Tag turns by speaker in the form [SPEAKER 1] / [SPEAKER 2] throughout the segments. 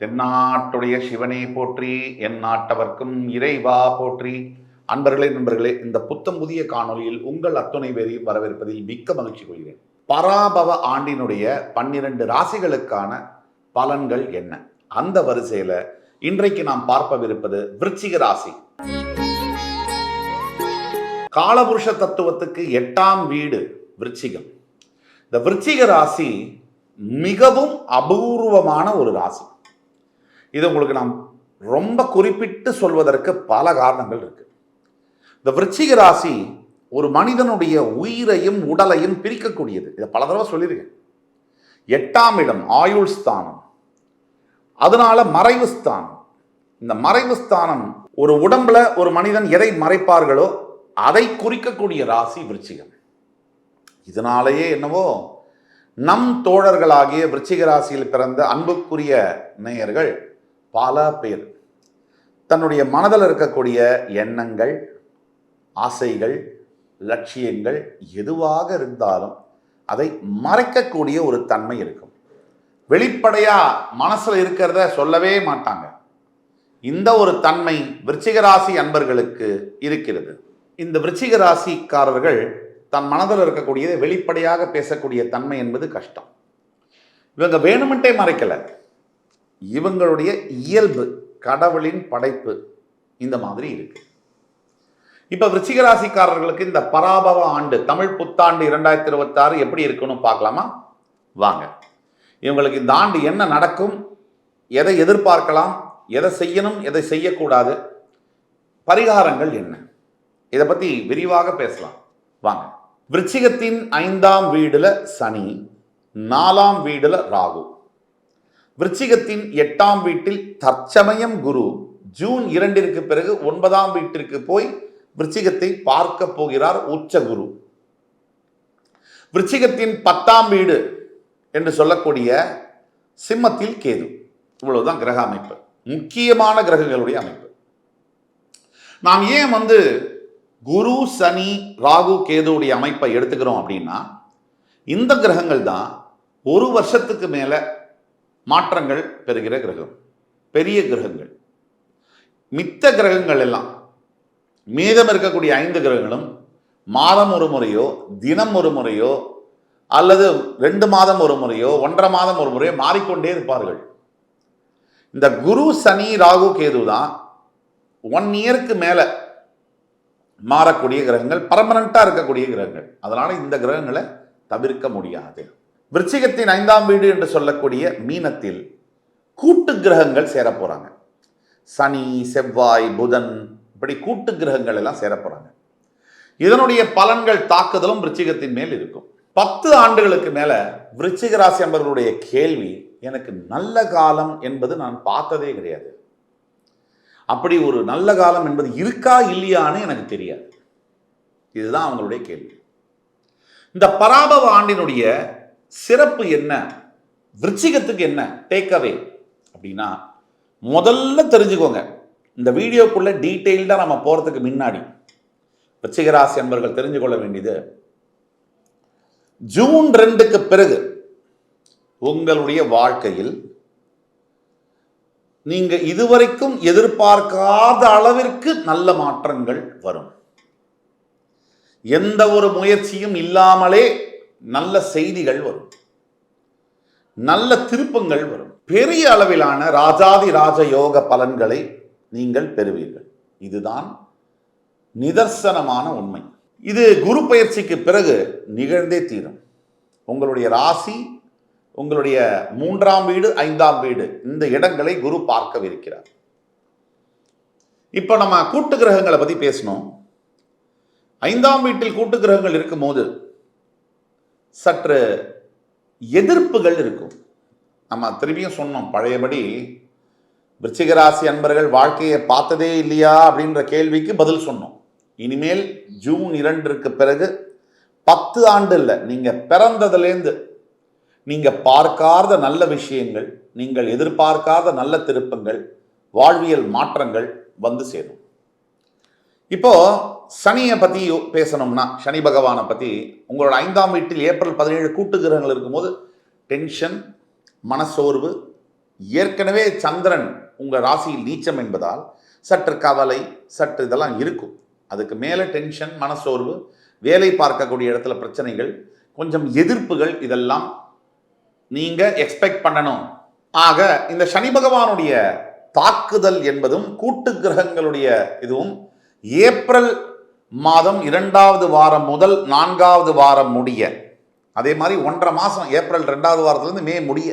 [SPEAKER 1] தென்னாட்டுடைய சிவனே போற்றி, என் நாட்டவர்க்கும் இறைவா போற்றி. நண்பர்களே, இந்த புத்தம் புதிய காணொலியில் உங்கள் அத்துணை பேரையும் வரவேற்பதில் மிக்க மகிழ்ச்சி கொள்கிறேன். பராபவ ஆண்டினுடைய 12 ராசிகளுக்கான பலன்கள் என்ன? அந்த வரிசையில இன்றைக்கு நாம் பார்ப்பவிருப்பது விருச்சிக ராசி. காலபுருஷ தத்துவத்துக்கு 8ஆம் வீடு விருச்சிகம். இந்த விருச்சிக ராசி மிகவும் அபூர்வமான ஒரு ராசி. இது உங்களுக்கு நாம் ரொம்ப குறிப்பிட்டு சொல்வதற்கு பல காரணங்கள் இருக்கு. இந்த விருச்சிக ராசி ஒரு மனிதனுடைய உயிரையும் உடலையும் பிரிக்கக்கூடியது. இதை பல தடவை சொல்லியிருக்கேன். 8ஆம் இடம் ஆயுள் ஸ்தானம், அதனால மறைவு ஸ்தானம். இந்த மறைவு ஸ்தானம் ஒரு உடம்புல ஒரு மனிதன் எதை மறைப்பார்களோ அதை குறிக்கக்கூடிய ராசி விருச்சிகம். இதனாலேயே என்னவோ நம் தோழர்களாகிய விருச்சிக ராசியில் பிறந்த அன்புக்குரிய நேயர்கள் பல பேர் தன்னுடைய மனதில் இருக்கக்கூடிய எண்ணங்கள், ஆசைகள், லட்சியங்கள் எதுவாக இருந்தாலும் அதை மறைக்கக்கூடிய ஒரு தன்மை இருக்கும். வெளிப்படையா மனசுல இருக்கிறத சொல்லவே மாட்டாங்க. இந்த ஒரு தன்மை விருச்சிக ராசி அன்பர்களுக்கு இருக்கிறது. இந்த விருச்சிக ராசிக்காரர்கள் தன் மனதில் இருக்கக்கூடியதை வெளிப்படையாக பேசக்கூடிய தன்மை என்பது கஷ்டம். இவங்க வேணுமென்றே மறைக்கல, இவங்களுடைய இயல்பு, கடவுளின் படைப்பு இந்த மாதிரி இருக்கு. இப்ப விருச்சிக ராசிக்காரர்களுக்கு இந்த பராபவ ஆண்டு தமிழ் புத்தாண்டு 2026 எப்படி இருக்கணும் பார்க்கலாமா? வாங்க. இவங்களுக்கு இந்த ஆண்டு என்ன நடக்கும், எதை எதிர்பார்க்கலாம், எதை செய்யணும், எதை செய்யக்கூடாது, பரிகாரங்கள் என்ன, இதை பத்தி விரிவாக பேசலாம். வாங்க. விருச்சிகத்தின் 5ஆம் வீடுல சனி, 4ஆம் வீடுல ராகு. விருச்சிகத்தின் 8ஆம் வீட்டில் தற்சமயம் குரு ஜூன் 2 பிறகு 9ஆம் வீட்டிற்கு போய் விருச்சிகத்தை பார்க்க போகிறார் உச்ச குரு. விருச்சிகத்தின் 10ஆம் வீடு என்று சொல்லக்கூடிய சிம்மத்தில் கேது. இவ்வளவுதான் கிரக அமைப்பு, முக்கியமான கிரகங்களுடைய அமைப்பு. நாம் ஏன் குரு, சனி, ராகு, கேதுடைய அமைப்பை எடுத்துக்கிறோம் அப்படின்னா, இந்த கிரகங்கள் தான் ஒரு வருஷத்துக்கு மேல மாற்றங்கள் பெறுகிற கிரகம், பெரிய கிரகங்கள். மித்த கிரகங்கள் எல்லாம், மீதம் இருக்கக்கூடிய 5 கிரகங்களும் மாதம் ஒரு முறையோ, தினம் ஒரு முறையோ, அல்லது 2 மாதம் ஒரு முறையோ, 1.5 மாதம் ஒரு முறையோ மாறிக்கொண்டே இருப்பார்கள். இந்த குரு, சனி, ராகு, கேது தான் 1 இயருக்கு மேல மாறக்கூடிய கிரகங்கள், பர்மனண்டா இருக்கக்கூடிய கிரகங்கள். அதனால இந்த கிரகங்களை தவிர்க்க முடியாது. விருச்சிகத்தின் 5ஆம் வீடு என்று சொல்லக்கூடிய மீனத்தில் கூட்டு கிரகங்கள் சேர போறாங்க. சனி, செவ்வாய், புதன், இப்படி கூட்டு கிரகங்கள் எல்லாம் சேர போறாங்க. இதனுடைய பலன்கள், தாக்குதலும் விருச்சிகத்தின் மேல் இருக்கும். 10 ஆண்டுகளுக்கு மேல விருச்சிக ராசி அன்பர்களுடைய கேள்வி, எனக்கு நல்ல காலம் என்பது நான் பார்த்ததே கிடையாது, அப்படி ஒரு நல்ல காலம் என்பது இருக்கா இல்லையான்னு எனக்கு தெரியாது. இதுதான் அவங்களுடைய கேள்வி. இந்த பராபவ ஆண்டினுடைய சிறப்பு என்ன, விருச்சிகத்துக்கு என்ன டேக்அவே அப்படின்னா, முதல்ல தெரிஞ்சுக்கோங்க. இந்த வீடியோக்குள்ள டீட்டெயில்டா நம்ம போறதுக்கு முன்னாடி விருச்சிக ராசி அன்பர்கள் தெரிஞ்சு கொள்ள வேண்டியது, ஜூன் 2க்கு பிறகு உங்களுடைய வாழ்க்கையில் நீங்க இதுவரைக்கும் எதிர்பார்க்காத அளவிற்கு நல்ல மாற்றங்கள் வரும். எந்த ஒரு முயற்சியும் இல்லாமலே நல்ல செய்திகள் வரும், நல்ல திருப்பங்கள் வரும், பெரிய அளவிலான ராஜாதி ராஜ யோக பலன்களை நீங்கள் பெறுவீர்கள். இதுதான் நிதர்சனமான உண்மை. இது குரு பயிற்சிக்கு பிறகு நிகழ்ந்தே தீரும். உங்களுடைய ராசி, உங்களுடைய 3ஆம் வீடு, 5ஆம் வீடு, இந்த இடங்களை குரு பார்க்கவிருக்கிறார். இப்ப நம்ம கூட்டு கிரகங்களை பத்தி பேசணும். 5ஆம் வீட்டில் கூட்டு கிரகங்கள் இருக்கும்போது சற்று எதிர்ப்புகள் இருக்கும். நம்ம திரும்பியும் சொன்னோம், பழையபடி விருச்சிக ராசி அன்பர்கள் வாழ்க்கையை பார்த்ததே இல்லையா அப்படின்ற கேள்விக்கு பதில் சொன்னோம். இனிமேல் ஜூன் 2க்கு பிறகு 10 ஆண்டு இல்லை, நீங்க பிறந்ததுலேருந்து நீங்க பார்க்காத நல்ல விஷயங்கள், நீங்கள் எதிர்பார்க்காத நல்ல திருப்பங்கள், வாழ்வியல் மாற்றங்கள் வந்து சேரும். இப்போ சனியை பத்தி பேசணும்னா, சனி பகவானை பத்தி, உங்களோட 5ஆம் வீட்டில் ஏப்ரல் 17 கூட்டு கிரகங்கள் இருக்கும்போது டென்ஷன், மனசோர்வு, ஏற்கனவே சந்திரன் உங்கள் ராசியில் நீச்சம் என்பதால் சற்று கவலை, சற்று இதெல்லாம் இருக்கும். அதுக்கு மேலே டென்ஷன், மனசோர்வு, வேலை பார்க்கக்கூடிய இடத்துல பிரச்சனைகள், கொஞ்சம் எதிர்ப்புகள், இதெல்லாம் நீங்கள் எக்ஸ்பெக்ட் பண்ணணும். ஆக இந்த சனி பகவானுடைய தாக்குதல் என்பதும் கூட்டு கிரகங்களுடைய இதுவும் ஏப்ரல் மாதம் 2வது வாரம் முதல் 4வது வாரம் முடிய, அதே மாதிரி 1.5 மாதம் ஏப்ரல் 2வது வாரத்திலிருந்து மே முடிய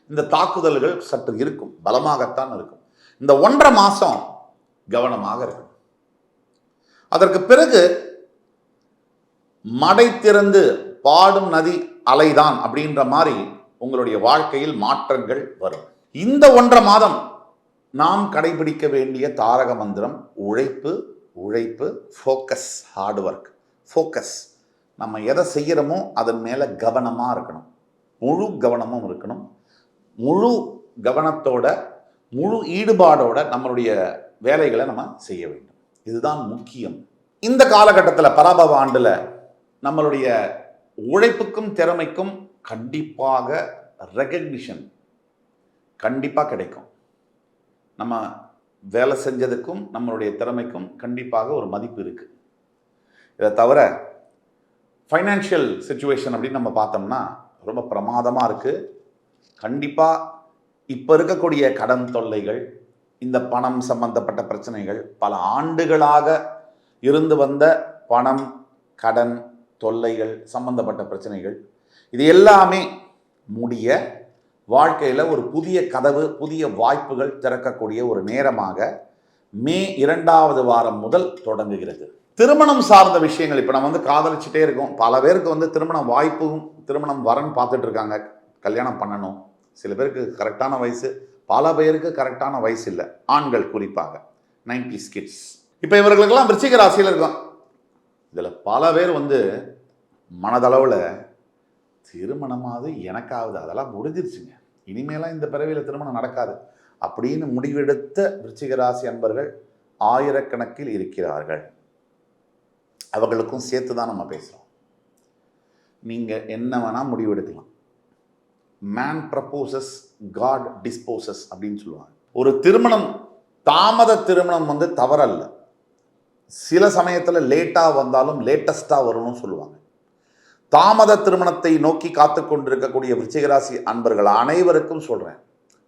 [SPEAKER 1] இந்த தாக்குதல்கள் சற்று இருக்கும், பலமாகத்தான் இருக்கும். இந்த 1.5 மாதம் கவனமாக இருக்கும். அதற்கு பிறகு மடை திறந்து பாடும் நதி அலைதான் அப்படின்ற மாதிரி உங்களுடைய வாழ்க்கையில் மாற்றங்கள் வரும். இந்த 1.5 மாதம் நாம் கடைபிடிக்க வேண்டிய தாரக மந்திரம் உழைப்பு, உழைப்பு, ஃபோக்கஸ், ஹார்ட் ஒர்க், ஃபோக்கஸ். நம்ம எதை செய்கிறோமோ அதன் மேலே கவனமாக இருக்கணும், முழு கவனமும் இருக்கணும். முழு கவனத்தோட, முழு ஈடுபாடோட நம்மளுடைய வேலைகளை நம்ம செய்ய வேண்டும். இதுதான் முக்கியம். இந்த காலகட்டத்தில் பராபவ ஆண்டில் நம்மளுடைய உழைப்புக்கும் திறமைக்கும் கண்டிப்பாக ரெகக்னிஷன் கண்டிப்பாக கிடைக்கும். நம்ம வேலை செஞ்சதுக்கும் நம்மளுடைய திறமைக்கும் கண்டிப்பாக ஒரு மதிப்பு இருக்குது. இதை தவிர ஃபைனான்ஷியல் சிச்சுவேஷன் அப்படின்னு நம்ம பார்த்தோம்னா ரொம்ப பிரமாதமாக இருக்குது. கண்டிப்பாக இப்போ இருக்கக்கூடிய கடன் தொல்லைகள், இந்த பணம் சம்பந்தப்பட்ட பிரச்சனைகள், பல ஆண்டுகளாக இருந்து வந்த பணம், கடன் தொல்லைகள் சம்பந்தப்பட்ட பிரச்சனைகள், இது எல்லாமே முடிய வாழ்க்கையில் ஒரு புதிய கதவு, புதிய வாய்ப்புகள் திறக்கக்கூடிய ஒரு நேரமாக மே 2வது வாரம் முதல் தொடங்குகிறது. திருமணம் சார்ந்த விஷயங்கள், இப்போ நம்ம காதலிச்சுட்டே இருக்கோம். பல பேருக்கு திருமண வாய்ப்பும் திருமணம் வரன் பார்த்துட்டு இருக்காங்க, கல்யாணம் பண்ணணும். சில பேருக்கு கரெக்டான வயசு, பல பேருக்கு கரெக்டான வயசு இல்லை, ஆண்கள் குறிப்பாக 90s கிட்ஸ். இப்போ இவர்களுக்கெல்லாம் விருச்சிக ராசியில் இருக்கும். இதில் பல பேர் மனதளவில் திருமணமாவது எனக்காவது அதெல்லாம் முடிஞ்சிருச்சுங்க, இனிமேலாம் இந்த பிறவியில் திருமணம் நடக்காது அப்படின்னு முடிவெடுத்த விருச்சிக ராசி அன்பர்கள் ஆயிரக்கணக்கில் இருக்கிறார்கள். அவர்களுக்கும் சேர்த்து தான் நம்ம பேசுகிறோம். நீங்கள் என்ன வேணால் முடிவெடுக்கலாம். மேன் ப்ரப்போசஸ், காட் டிஸ்போசஸ் அப்படின்னு சொல்லுவாங்க. ஒரு திருமணம், தாமத திருமணம் தவறல்ல. சில சமயத்தில் லேட்டாக வந்தாலும் லேட்டஸ்டாக வரணும்னு சொல்லுவாங்க. தாமத திருமணத்தை நோக்கி காத்து கொண்டிருக்கக்கூடிய விருச்சிகராசி அன்பர்கள் அனைவருக்கும் சொல்கிறேன்,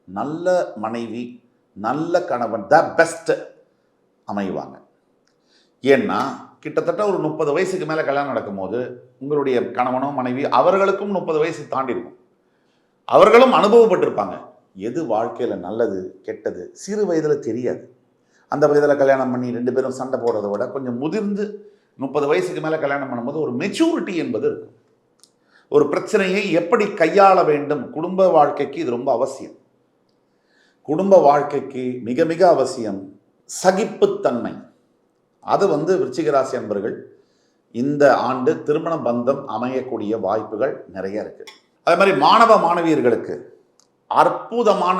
[SPEAKER 1] நல்ல மனைவி, நல்ல கணவன் த பெஸ்ட் அமைவாங்க. ஏன்னா கிட்டத்தட்ட ஒரு 30 வயசுக்கு மேலே கல்யாணம் நடக்கும்போது உங்களுடைய கணவனோ மனைவி அவர்களுக்கும் 30 வயசு தாண்டி இருக்கும். அவர்களும் அனுபவப்பட்டிருப்பாங்க. எது வாழ்க்கையில் நல்லது கெட்டது சிறு வயதில் தெரியாது. அந்த வயதில் கல்யாணம் பண்ணி 2 பேரும் சண்டை போடுறதை விட கொஞ்சம் முதிர்ந்து 30 வயசுக்கு மேலே கல்யாணம் பண்ணும்போது ஒரு மெச்சூரிட்டி என்பது இருக்கும். ஒரு பிரச்சனையை எப்படி கையாள வேண்டும், குடும்ப வாழ்க்கைக்கு இது ரொம்ப அவசியம். குடும்ப வாழ்க்கைக்கு மிக மிக அவசியம் சகிப்புத்தன்மை. அது விருச்சிக ராசி அன்பர்கள் இந்த ஆண்டு திருமண பந்தம் அமையக்கூடிய வாய்ப்புகள் நிறைய இருக்கு. அதே மாதிரி மாணவ மாணவியர்களுக்கு அற்புதமான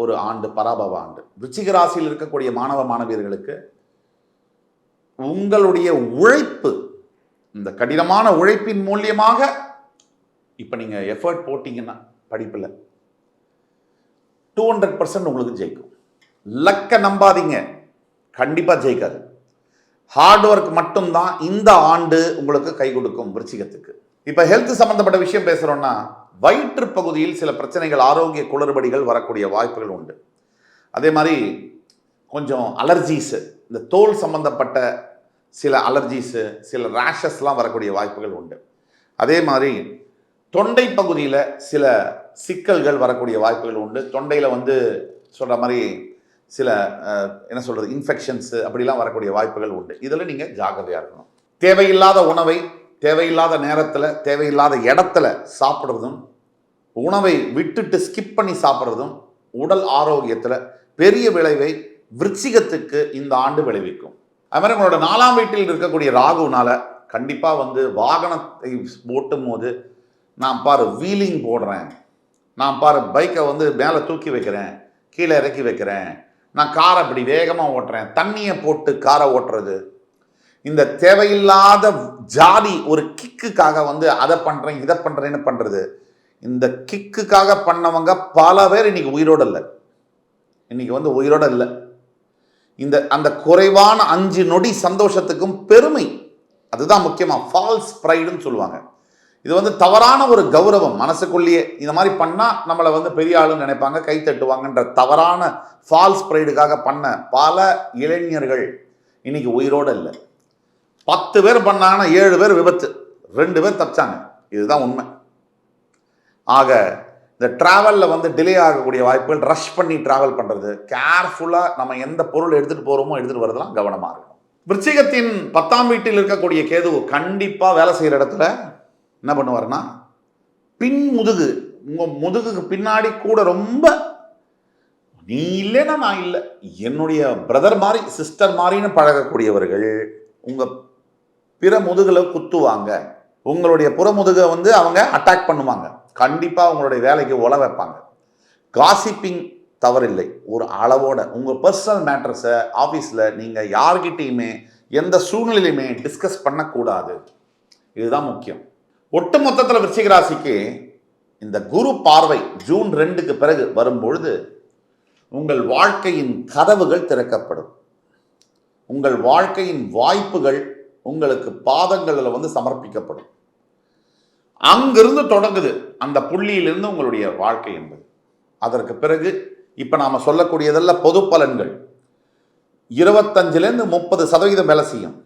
[SPEAKER 1] ஒரு ஆண்டு பராபவ ஆண்டு. விருச்சிக ராசியில் இருக்கக்கூடிய மாணவ மாணவியர்களுக்கு உங்களுடைய உழைப்பு, இந்த கடினமான உழைப்பின் மூலியமாக இப்போ நீங்கள் எஃபர்ட் போட்டிங்கன்னா படிப்பில் 200% உங்களுக்கு ஜெயிக்கும். லக்கை நம்பாதீங்க, கண்டிப்பாக ஜெயிக்காது. ஹார்ட் ஒர்க் மட்டும்தான் இந்த ஆண்டு உங்களுக்கு கை கொடுக்கும் விருச்சிகத்துக்கு. இப்போ ஹெல்த் சம்பந்தப்பட்ட விஷயம் பேசுகிறோன்னா, வயிற்று பகுதியில் சில பிரச்சனைகள், ஆரோக்கிய குளறுபடிகள் வரக்கூடிய வாய்ப்புகள் உண்டு. அதே மாதிரி கொஞ்சம் அலர்ஜிஸு, இந்த தோல் சம்பந்தப்பட்ட சில அலர்ஜிஸு, சில ரேஷஸ்லாம் வரக்கூடிய வாய்ப்புகள் உண்டு. அதே மாதிரி தொண்டை பகுதியில் சில சிக்கல்கள் வரக்கூடிய வாய்ப்புகள் உண்டு. தொண்டையில் சொல்கிற மாதிரி சில என்ன சொல்கிறது இன்ஃபெக்ஷன்ஸு அப்படிலாம் வரக்கூடிய வாய்ப்புகள் உண்டு. இதில் நீங்கள் ஜாக்கிரதையாக இருக்கணும். தேவையில்லாத உணவை தேவையில்லாத நேரத்தில் தேவையில்லாத இடத்துல சாப்பிட்றதும், உணவை விட்டுட்டு ஸ்கிப் பண்ணி சாப்பிட்றதும் உடல் ஆரோக்கியத்தில் பெரிய விளைவை விருச்சிகத்துக்கு இந்த ஆண்டு விளைவிக்கும். அது மாதிரி உங்களோட 4ஆம் வீட்டில் இருக்கக்கூடிய ராகுனால கண்டிப்பாக வாகனத்தை ஓட்டும் போது, நான் பாரு வீலிங் போடுறேன், நான் பாரு பைக்கை மேலே தூக்கி வைக்கிறேன், கீழே இறக்கி வைக்கிறேன், நான் காரை அப்படி வேகமாக ஓட்டுறேன், தண்ணியை போட்டு காரை ஓட்டுறது, இந்த தேவையில்லாத ஜாதி ஒரு கிக்குக்காக அதை பண்ணுறேன் இதை பண்ணுறேன்னு பண்ணுறது, இந்த கிக்குக்காக பண்ணவங்க பல பேர் இன்னைக்கு உயிரோடு இல்லை. இன்னைக்கு உயிரோடு இல்லை. அந்த குறைவான 5 நொடி சந்தோஷத்துக்கும் பெருமை, அதுதான் முக்கியமா. ஃபால்ஸ் ப்ரைடுன்னு சொல்லுவாங்க. இது தவறான ஒரு கௌரவம். மனசுக்குள்ளேயே இந்த மாதிரி பண்ணா நம்மளை பெரிய ஆளுன்னு நினைப்பாங்க, கை தட்டுவாங்கன்ற தவறான ஃபால்ஸ் ப்ரைடுக்காக பண்ண பல இளைஞர்கள் இன்னைக்கு உயிரோடு இல்லை. 10 பேர் பண்ணாங்கன்னா 7 பேர் விபத்து, 2 பேர் தப்பிச்சாங்க. இதுதான் உண்மை. ஆக இந்த டிராவலில் டிலே ஆகக்கூடிய வாய்ப்புகள், ரஷ் பண்ணி டிராவல் பண்ணுறது, கேர்ஃபுல்லாக நம்ம எந்த பொருள் எடுத்துகிட்டு போகிறோமோ எடுத்துகிட்டு வரதெல்லாம் கவனமாக இருக்கணும். விருச்சிகத்தின் 10ஆம் வீட்டில் இருக்கக்கூடிய கேது கண்டிப்பாக வேலை செய்கிற இடத்துல என்ன பண்ணுவார்னா, பின் முதுகு, உங்கள் முதுகுக்கு பின்னாடி கூட ரொம்ப நீ இல்லைன்னா நான் இல்லை, என்னுடைய பிரதர் மாதிரி சிஸ்டர் மாதிரின்னு பழகக்கூடியவர்கள் உங்கள் பிற முதுகில் குத்துவாங்க. உங்களுடைய புறமுதுகை அவங்க அட்டாக் பண்ணுவாங்க. கண்டிப்பாக உங்களுடைய வேலைக்கு உல வைப்பாங்க. காசிப்பிங் தவறில்லை, ஒரு அளவோட. உங்கள் பர்சனல் மேட்டர்ஸை ஆஃபீஸில் நீங்கள் யார்கிட்டையுமே எந்த சூழ்நிலையுமே டிஸ்கஸ் பண்ணக்கூடாது. இதுதான் முக்கியம். ஒட்டு மொத்தத்தில் விருச்சிக ராசிக்கு இந்த குரு பார்வை ஜூன் 2க்கு பிறகு வரும்பொழுது உங்கள் வாழ்க்கையின் கதவுகள் திறக்கப்படும். உங்கள் வாழ்க்கையின் வாய்ப்புகள் உங்களுக்கு பாதங்களில் சமர்ப்பிக்கப்படும். அங்கிருந்து தொடங்குது அந்த புள்ளியிலிருந்து உங்களுடைய வாழ்க்கை என்பது. அதற்கு பிறகு இப்ப நாம சொல்லக்கூடியதெல்லாம் பொது பலன்கள். 25லேருந்து 30% வேலை செய்யும்.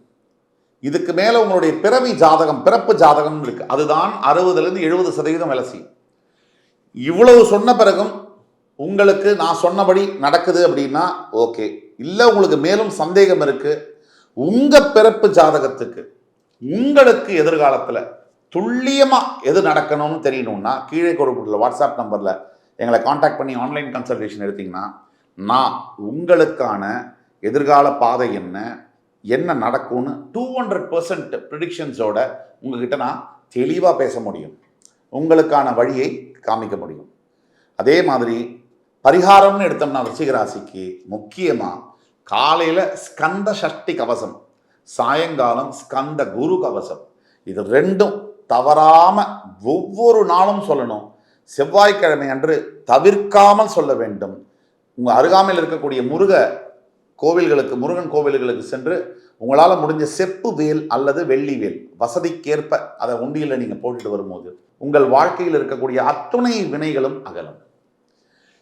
[SPEAKER 1] இதுக்கு மேல உங்களுடைய பிறவி ஜாதகம், பிறப்பு ஜாதகம் இருக்கு, அதுதான் 60லேருந்து 70% வேலை செய்யும். இவ்வளவு சொன்ன பிறகும் உங்களுக்கு நான் சொன்னபடி நடக்குது அப்படின்னா ஓகே. இல்லை உங்களுக்கு மேலும் சந்தேகம் இருக்கு, உங்க பிறப்பு ஜாதகத்துக்கு உங்களுக்கு எதிர்காலத்தில் துல்லியமாக எது நடக்கணும்னு தெரியணும்னா கீழே கொடுக்கப்பட்டுள்ள வாட்ஸ்அப் நம்பரில் எங்களை காண்டாக்ட் பண்ணி ஆன்லைன் கன்சல்டேஷன் எடுத்தீங்கன்னா நான் உங்களுக்கான எதிர்கால பாதை என்ன நடக்கும்னு 200% ப்ரிடிக்ஷன்ஸோட உங்ககிட்ட நான் தெளிவாக பேச முடியும், உங்களுக்கான வழியை காமிக்க முடியும். அதே மாதிரி பரிகாரம்னு எடுத்தோம்னா விருச்சிக ராசிக்கு முக்கியமாக காலையில் ஸ்கந்த சஷ்டி கவசம், சாயங்காலம் ஸ்கந்த குரு கவசம், இது ரெண்டும் தவறாம ஒவ்வொரு நாளும் சொல்லணும். செவ்வாய்க்கிழமை அன்று தவிர்க்காமல் சொல்ல வேண்டும். உங்கள் அருகாமையில் இருக்கக்கூடிய முருகன் கோவில்களுக்கு சென்று உங்களால் முடிஞ்ச செப்பு வேல் அல்லது வெள்ளி வேல் வசதிக்கேற்ப அதை உண்டியில் நீங்கள் போட்டுட்டு வரும்போது உங்கள் வாழ்க்கையில் இருக்கக்கூடிய அத்துணை வினைகளும் அகலும்.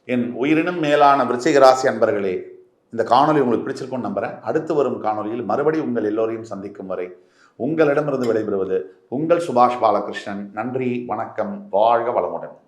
[SPEAKER 1] என் உயிரினும் மேலான விருச்சிக ராசி அன்பர்களே, இந்த காணொலி உங்களுக்கு பிடிச்சிருக்கும்னு நம்புறேன். அடுத்து வரும் காணொலியில் மறுபடியும் உங்கள் எல்லோரையும் சந்திக்கும் வரை உங்களிடமிருந்து விடைபெறுவது உங்கள் சுபாஷ் பாலகிருஷ்ணன். நன்றி, வணக்கம், வாழ்க வளமுடன்.